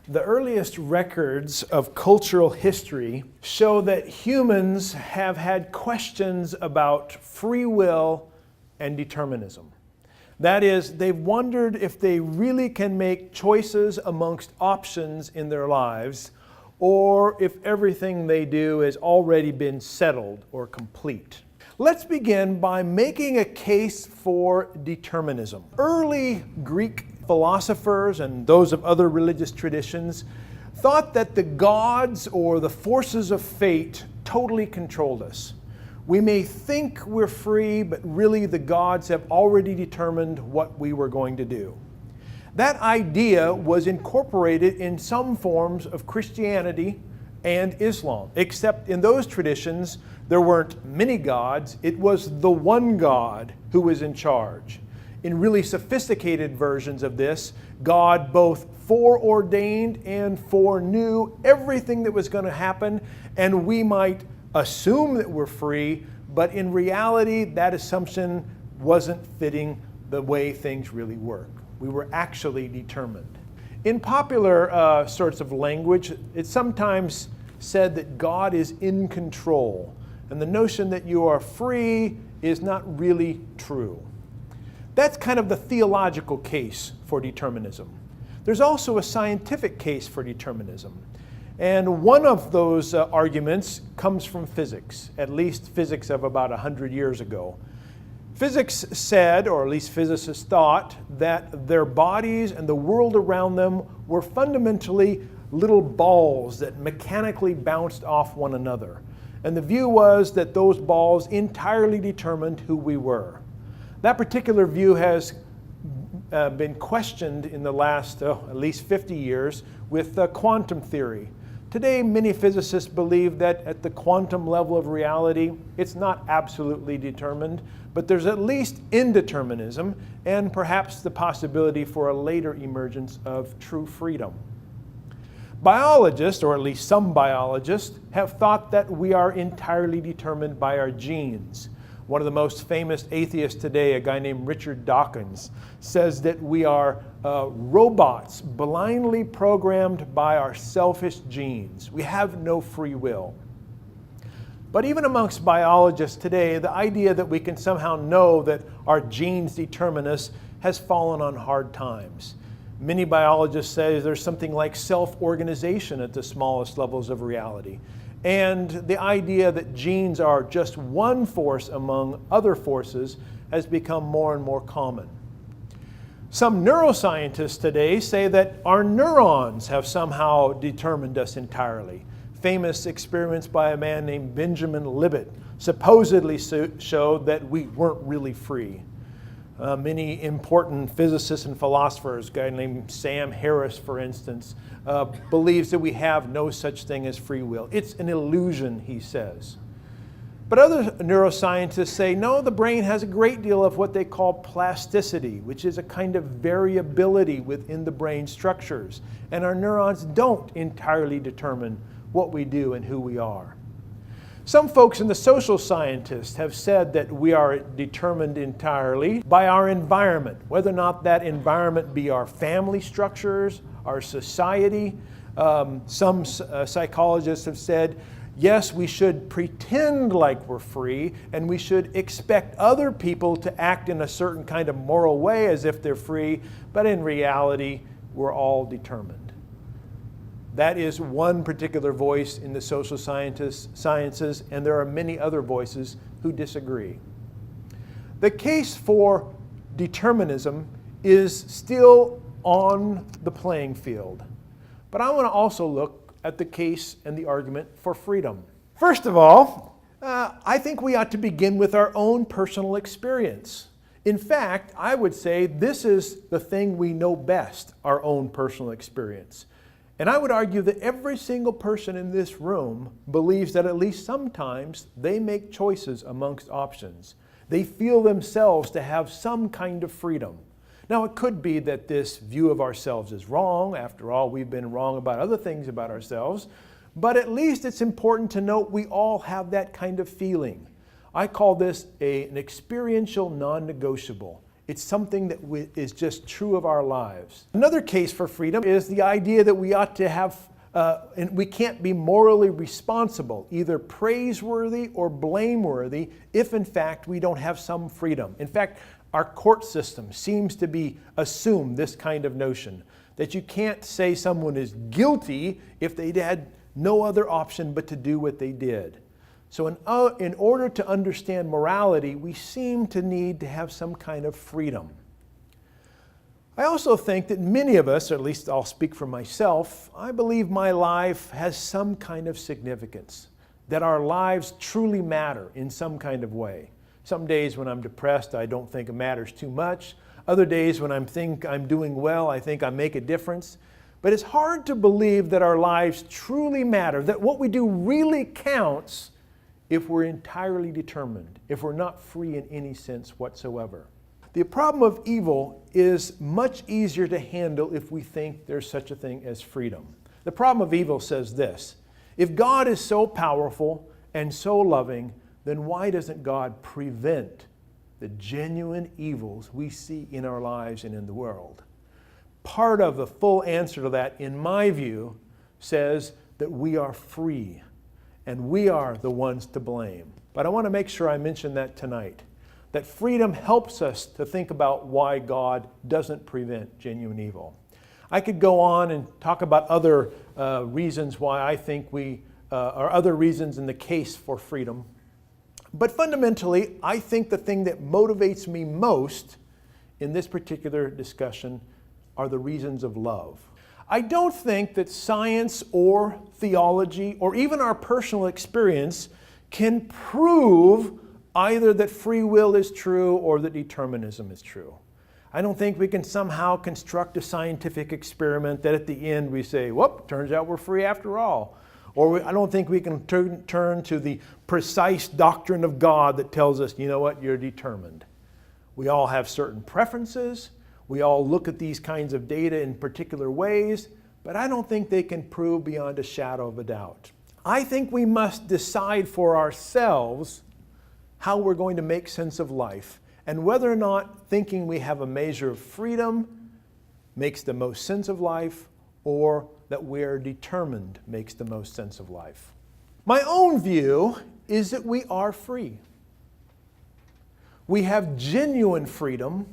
The earliest records of cultural history show that humans have had questions about free will and determinism. That is, they've wondered if they really can make choices amongst options in their lives, or if everything they do has already been settled or complete. Let's begin by making a case for determinism. Early Greek philosophers and those of other religious traditions thought that the gods or the forces of fate totally controlled us. We may think we're free, but really the gods have already determined what we were going to do. That idea was incorporated in some forms of Christianity and Islam, except in those traditions there weren't many gods, it was the one God who was in charge. In really sophisticated versions of this, God both foreordained and foreknew everything that was going to happen, and we might assume that we're free, but in reality that assumption wasn't fitting the way things really work. We were actually determined. In popular sorts of language, it's sometimes said that God is in control, and the notion that you are free is not really true. That's kind of the theological case for determinism. There's also a scientific case for determinism. And one of those arguments comes from physics, at least physics of about 100 years ago. Physics said, or at least physicists thought, that their bodies and the world around them were fundamentally little balls that mechanically bounced off one another. And the view was that those balls entirely determined who we were. That particular view has been questioned in the last at least 50 years with quantum theory. Today, many physicists believe that at the quantum level of reality, it's not absolutely determined, but there's at least indeterminism and perhaps the possibility for a later emergence of true freedom. Biologists, or at least some biologists, have thought that we are entirely determined by our genes. One of the most famous atheists today, a guy named Richard Dawkins, says that we are robots blindly programmed by our selfish genes. We have no free will. But even amongst biologists today, the idea that we can somehow know that our genes determine us has fallen on hard times. Many biologists say there's something like self-organization at the smallest levels of reality. And the idea that genes are just one force among other forces has become more and more common. Some neuroscientists today say that our neurons have somehow determined us entirely. Famous experiments by a man named Benjamin Libet supposedly showed that we weren't really free. Many important physicists and philosophers, a guy named Sam Harris, for instance, believes that we have no such thing as free will. It's an illusion, he says. But other neuroscientists say, no, the brain has a great deal of what they call plasticity, which is a kind of variability within the brain structures. And our neurons don't entirely determine what we do and who we are. Some folks in the social scientists have said that we are determined entirely by our environment, whether or not that environment be our family structures, our society. Some psychologists have said, yes, we should pretend like we're free, and we should expect other people to act in a certain kind of moral way as if they're free, but in reality, we're all determined. That is one particular voice in the social sciences, and there are many other voices who disagree. The case for determinism is still on the playing field, but I want to also look at the case and the argument for freedom. First of all, I think we ought to begin with our own personal experience. In fact, I would say this is the thing we know best, our own personal experience. And I would argue that every single person in this room believes that at least sometimes they make choices amongst options. They feel themselves to have some kind of freedom. Now, it could be that this view of ourselves is wrong. After all, we've been wrong about other things about ourselves. But at least it's important to note we all have that kind of feeling. I call this an experiential non-negotiable. It's something that is just true of our lives. Another case for freedom is the idea that we ought to have, and we can't be morally responsible, either praiseworthy or blameworthy, if in fact we don't have some freedom. In fact, our court system seems to assume this kind of notion, that you can't say someone is guilty if they had no other option but to do what they did. So in order to understand morality, we seem to need to have some kind of freedom. I also think that many of us, or at least I'll speak for myself, I believe my life has some kind of significance, that our lives truly matter in some kind of way. Some days when I'm depressed, I don't think it matters too much. Other days when I think I'm doing well, I think I make a difference. But it's hard to believe that our lives truly matter, that what we do really counts if we're entirely determined, if we're not free in any sense whatsoever. The problem of evil is much easier to handle if we think there's such a thing as freedom. The problem of evil says this: if God is so powerful and so loving, then why doesn't God prevent the genuine evils we see in our lives and in the world? Part of the full answer to that, in my view, says that we are free and we are the ones to blame. But I want to make sure I mention that tonight, that freedom helps us to think about why God doesn't prevent genuine evil. I could go on and talk about other reasons why I think or other reasons in the case for freedom. But fundamentally, I think the thing that motivates me most in this particular discussion are the reasons of love. I don't think that science or theology or even our personal experience can prove either that free will is true or that determinism is true. I don't think we can somehow construct a scientific experiment that at the end we say, whoop, turns out we're free after all. Or I don't think we can turn to the precise doctrine of God that tells us, you know what, you're determined. We all have certain preferences. We all look at these kinds of data in particular ways, but I don't think they can prove beyond a shadow of a doubt. I think we must decide for ourselves how we're going to make sense of life, and whether or not thinking we have a measure of freedom makes the most sense of life, or that we're determined makes the most sense of life. My own view is that we are free. We have genuine freedom,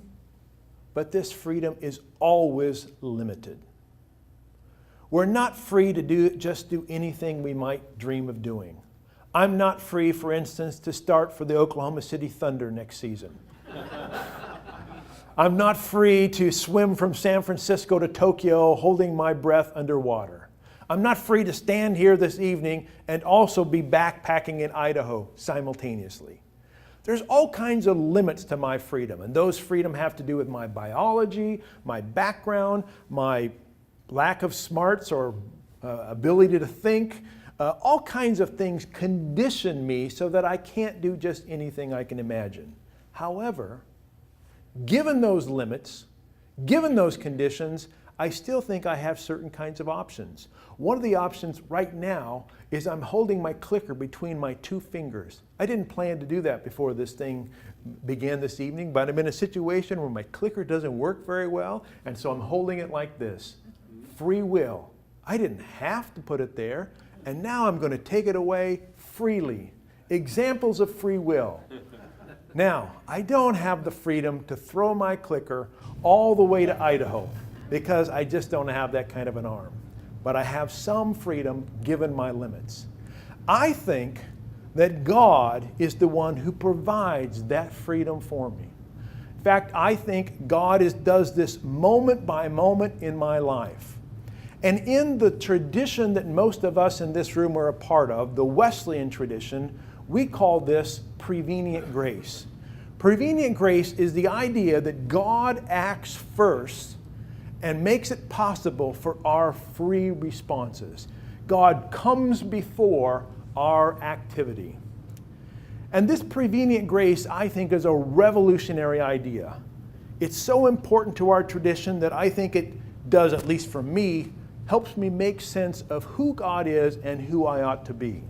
but this freedom is always limited. We're not free to just do anything we might dream of doing. I'm not free, for instance, to start for the Oklahoma City Thunder next season. I'm not free to swim from San Francisco to Tokyo holding my breath underwater. I'm not free to stand here this evening and also be backpacking in Idaho simultaneously. There's all kinds of limits to my freedom, and those freedom have to do with my biology, my background, my lack of smarts or ability to think. All kinds of things condition me so that I can't do just anything I can imagine. However, given those limits, given those conditions, I still think I have certain kinds of options. One of the options right now is I'm holding my clicker between my two fingers. I didn't plan to do that before this thing began this evening, but I'm in a situation where my clicker doesn't work very well, and so I'm holding it like this. Free will. I didn't have to put it there, and now I'm going to take it away freely. Examples of free will. Now, I don't have the freedom to throw my clicker all the way to Idaho because I just don't have that kind of an arm. But I have some freedom given my limits. I think that God is the one who provides that freedom for me. In fact, I think God does this moment by moment in my life. And in the tradition that most of us in this room are a part of, the Wesleyan tradition, we call this prevenient grace. Prevenient grace is the idea that God acts first and makes it possible for our free responses. God comes before our activity. And this prevenient grace, I think, is a revolutionary idea. It's so important to our tradition that I think it does, at least for me, helps me make sense of who God is and who I ought to be.